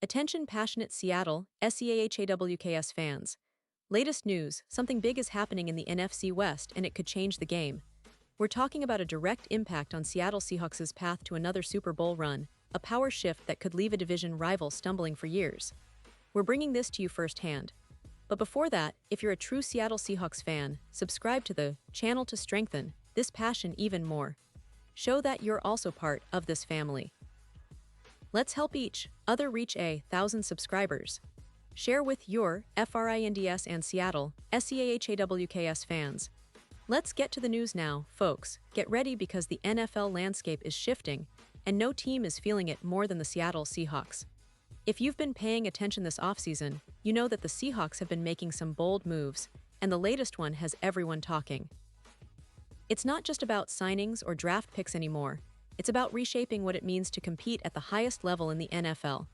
Attention passionate Seattle, SEAHAWKS fans. Latest news, something big is happening in the NFC West and it could change the game. We're talking about a direct impact on Seattle Seahawks' path to another Super Bowl run, a power shift that could leave a division rival stumbling for years. We're bringing this to you firsthand. But before that, if you're a true Seattle Seahawks fan, subscribe to the channel to strengthen this passion even more. Show that you're also part of this family. Let's help each other reach 1,000 subscribers. Share with your FRINDS and Seattle, SEAHAWKS fans. Let's get to the news now, folks. Get ready because the NFL landscape is shifting, and no team is feeling it more than the Seattle Seahawks. If you've been paying attention this offseason, you know that the Seahawks have been making some bold moves, and the latest one has everyone talking. It's not just about signings or draft picks anymore. It's about reshaping what it means to compete at the highest level in the NFL.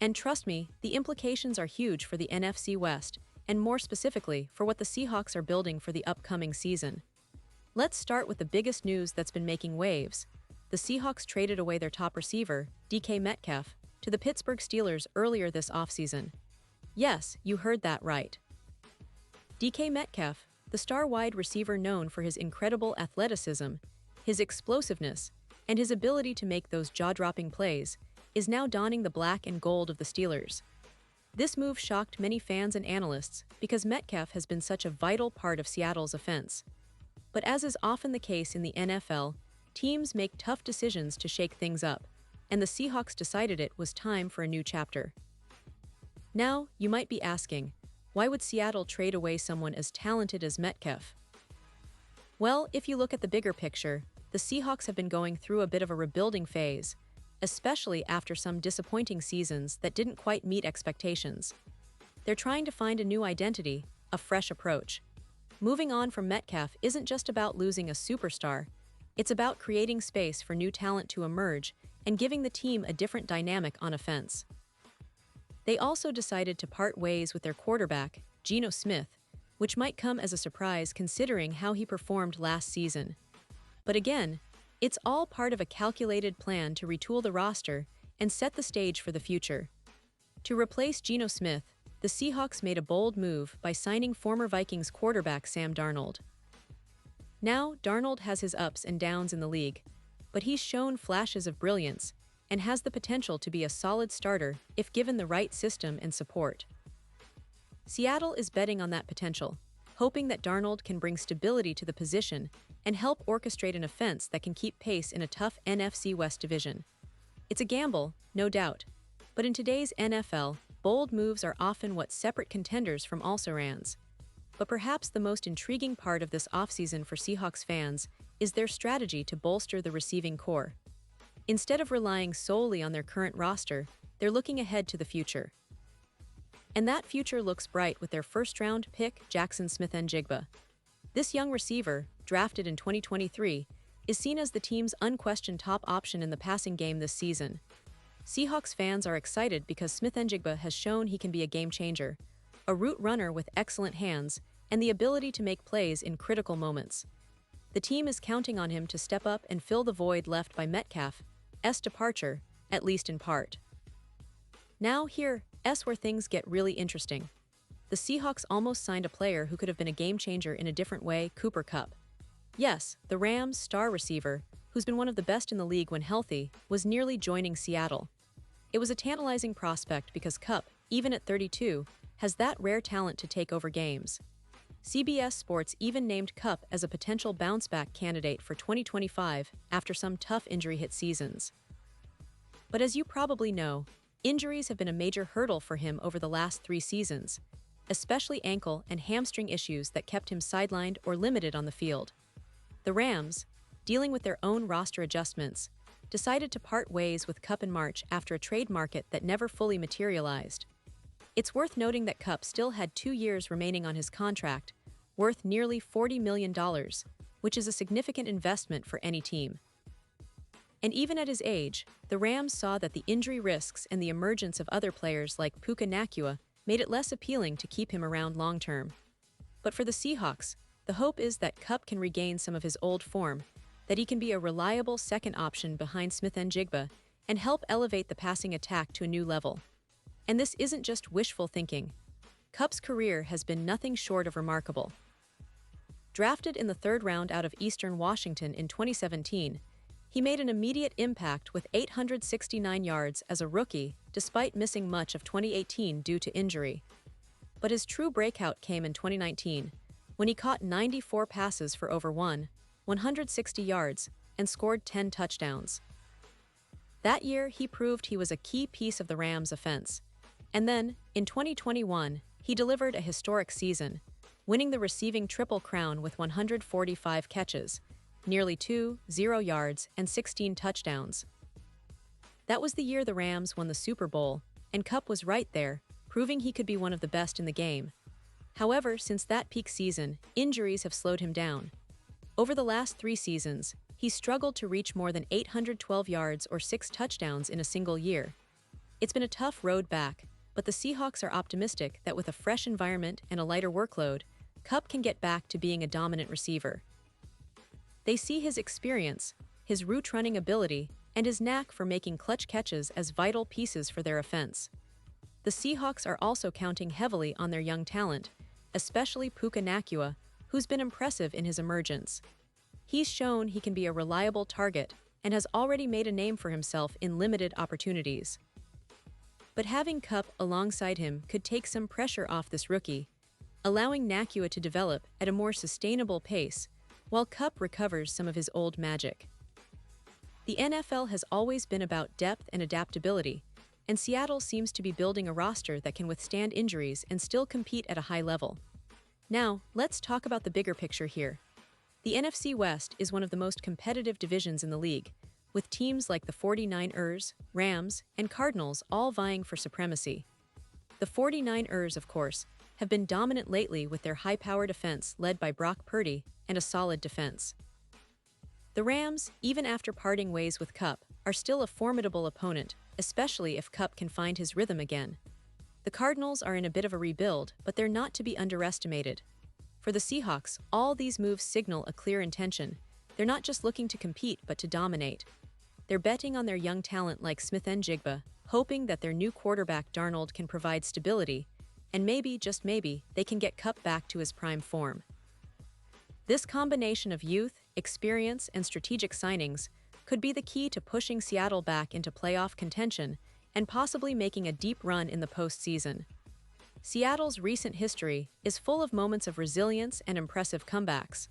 And trust me, the implications are huge for the NFC West, and more specifically, for what the Seahawks are building for the upcoming season. Let's start with the biggest news that's been making waves. The Seahawks traded away their top receiver, DK Metcalf, to the Pittsburgh Steelers earlier this offseason. Yes, you heard that right. DK Metcalf, the star wide receiver known for his incredible athleticism, his explosiveness, and his ability to make those jaw-dropping plays, is now donning the black and gold of the Steelers. This move shocked many fans and analysts because Metcalf has been such a vital part of Seattle's offense. But as is often the case in the NFL, teams make tough decisions to shake things up, and the Seahawks decided it was time for a new chapter. Now, you might be asking, why would Seattle trade away someone as talented as Metcalf? Well, if you look at the bigger picture, the Seahawks have been going through a bit of a rebuilding phase, especially after some disappointing seasons that didn't quite meet expectations. They're trying to find a new identity, a fresh approach. Moving on from Metcalf isn't just about losing a superstar, it's about creating space for new talent to emerge and giving the team a different dynamic on offense. They also decided to part ways with their quarterback, Geno Smith, which might come as a surprise considering how he performed last season. But again, it's all part of a calculated plan to retool the roster and set the stage for the future. To replace Geno Smith, the Seahawks made a bold move by signing former Vikings quarterback Sam Darnold. Now, Darnold has his ups and downs in the league, but he's shown flashes of brilliance and has the potential to be a solid starter if given the right system and support. Seattle is betting on that potential, hoping that Darnold can bring stability to the position and help orchestrate an offense that can keep pace in a tough NFC West division. It's a gamble, no doubt, but in today's NFL, bold moves are often what separate contenders from also-rans. But perhaps the most intriguing part of this offseason for Seahawks fans is their strategy to bolster the receiving core. Instead of relying solely on their current roster, they're looking ahead to the future. And that future looks bright with their first-round pick, Jaxon Smith-Njigba. This young receiver, drafted in 2023, is seen as the team's unquestioned top option in the passing game this season. Seahawks fans are excited because Smith-Njigba has shown he can be a game-changer, a route runner with excellent hands, and the ability to make plays in critical moments. The team is counting on him to step up and fill the void left by Metcalf's departure, at least in part. Now here's where things get really interesting. The Seahawks almost signed a player who could have been a game-changer in a different way, Cooper Kupp. Yes, the Rams' star receiver, who's been one of the best in the league when healthy, was nearly joining Seattle. It was a tantalizing prospect because Kupp, even at 32, has that rare talent to take over games. CBS Sports even named Kupp as a potential bounce-back candidate for 2025 after some tough injury-hit seasons. But as you probably know, injuries have been a major hurdle for him over the last 3 seasons, especially ankle and hamstring issues that kept him sidelined or limited on the field. The Rams, dealing with their own roster adjustments, decided to part ways with Kupp in March after a trade market that never fully materialized. It's worth noting that Kupp still had 2 years remaining on his contract, worth nearly $40 million, which is a significant investment for any team. And even at his age, the Rams saw that the injury risks and the emergence of other players like Puka Nacua made it less appealing to keep him around long-term. But for the Seahawks, the hope is that Kupp can regain some of his old form, that he can be a reliable second option behind Smith-Njigba and help elevate the passing attack to a new level. And this isn't just wishful thinking. Kupp's career has been nothing short of remarkable. Drafted in the third round out of Eastern Washington in 2017, he made an immediate impact with 869 yards as a rookie, despite missing much of 2018 due to injury. But his true breakout came in 2019, when he caught 94 passes for over 160 yards, and scored 10 touchdowns. That year, he proved he was a key piece of the Rams' offense. And then, in 2021, he delivered a historic season, winning the receiving triple crown with 145 catches, nearly 2,000 yards, and 16 touchdowns. That was the year the Rams won the Super Bowl, and Kupp was right there, proving he could be one of the best in the game. However, since that peak season, injuries have slowed him down. Over the last 3 seasons, he struggled to reach more than 812 yards or 6 touchdowns in a single year. It's been a tough road back, but the Seahawks are optimistic that with a fresh environment and a lighter workload, Kupp can get back to being a dominant receiver. They see his experience, his route-running ability, and his knack for making clutch catches as vital pieces for their offense. The Seahawks are also counting heavily on their young talent, especially Puka Nacua, who's been impressive in his emergence. He's shown he can be a reliable target and has already made a name for himself in limited opportunities. But having Kupp alongside him could take some pressure off this rookie, allowing Nacua to develop at a more sustainable pace, while Kupp recovers some of his old magic. The NFL has always been about depth and adaptability, and Seattle seems to be building a roster that can withstand injuries and still compete at a high level. Now, let's talk about the bigger picture here. The NFC West is one of the most competitive divisions in the league, with teams like the 49ers, Rams, and Cardinals all vying for supremacy. The 49ers, of course, have been dominant lately with their high-powered offense led by Brock Purdy and a solid defense. The Rams, even after parting ways with Kupp, are still a formidable opponent, especially if Kupp can find his rhythm again. The Cardinals are in a bit of a rebuild, but they're not to be underestimated. For the Seahawks, all these moves signal a clear intention. They're not just looking to compete, but to dominate. They're betting on their young talent like Smith-Njigba, hoping that their new quarterback Darnold can provide stability, and maybe, just maybe, they can get Kupp back to his prime form. This combination of youth, experience, and strategic signings could be the key to pushing Seattle back into playoff contention and possibly making a deep run in the postseason. Seattle's recent history is full of moments of resilience and impressive comebacks.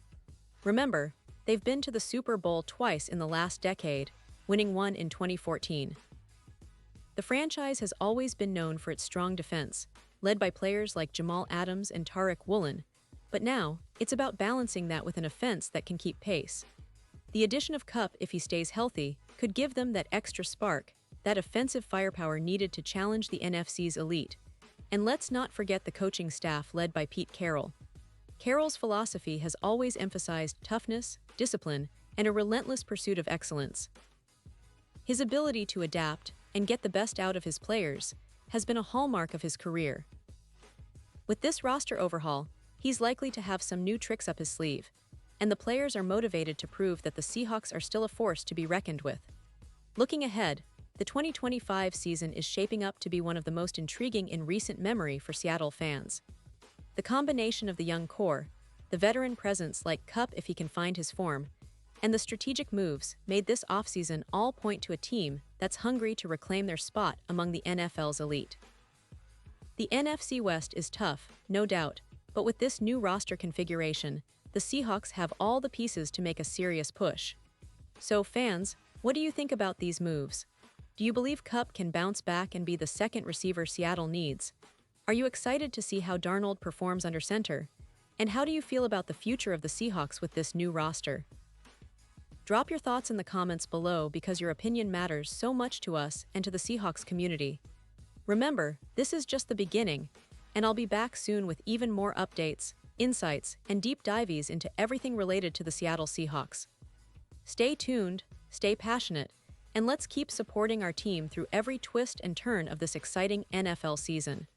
Remember, they've been to the Super Bowl twice in the last decade, winning one in 2014. The franchise has always been known for its strong defense, led by players like Jamal Adams and Tariq Woolen, but now it's about balancing that with an offense that can keep pace. The addition of Kupp, if he stays healthy, could give them that extra spark, that offensive firepower needed to challenge the NFC's elite. And let's not forget the coaching staff led by Pete Carroll. Carroll's philosophy has always emphasized toughness, discipline, and a relentless pursuit of excellence. His ability to adapt and get the best out of his players has been a hallmark of his career. With this roster overhaul, he's likely to have some new tricks up his sleeve, and the players are motivated to prove that the Seahawks are still a force to be reckoned with. Looking ahead, the 2025 season is shaping up to be one of the most intriguing in recent memory for Seattle fans. The combination of the young core, the veteran presence like Kupp if he can find his form, and the strategic moves made this offseason all point to a team that's hungry to reclaim their spot among the NFL's elite. The NFC West is tough, no doubt, but with this new roster configuration, the Seahawks have all the pieces to make a serious push. So fans, what do you think about these moves? Do you believe Kupp can bounce back and be the second receiver Seattle needs? Are you excited to see how Darnold performs under center? And how do you feel about the future of the Seahawks with this new roster? Drop your thoughts in the comments below because your opinion matters so much to us and to the Seahawks community. Remember, this is just the beginning, and I'll be back soon with even more updates, insights, and deep dives into everything related to the Seattle Seahawks. Stay tuned, stay passionate, and let's keep supporting our team through every twist and turn of this exciting NFL season.